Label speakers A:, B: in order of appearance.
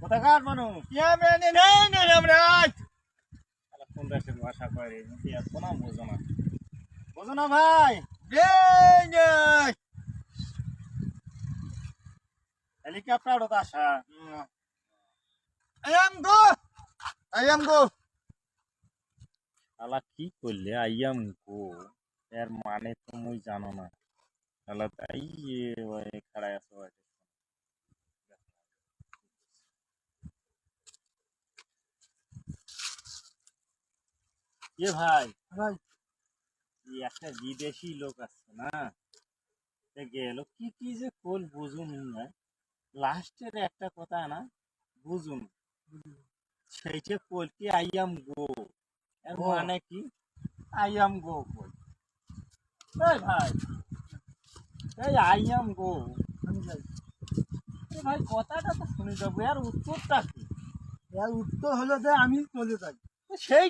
A: কোথাকার মানুষ কোন দেশের ভাষা করে এত না বোঝো না, বোঝো না ভাই। হেলিকপ্টার ওটা আসা আলা কি করলে আইয়াম গো, এর মানে তুমি জানো না। আলা তাই খাড়ায় আছো ভাই ভাই, একটা বিদেশি লোক আছে না, গেল কি কি যে কোল বুঝুন না, লাস্টের একটা কথা না বুঝুন, সেইটা কোল কি আইয়াম গো, এর মানে কি আইয়াম গো কোল। এই ভাই, এই আইয়াম গো ভাই, কথাটা তো শুনে যাবো, এর উত্তরটা কি?
B: এর উত্তর হলো যে আমি চলে যাই।
A: সেই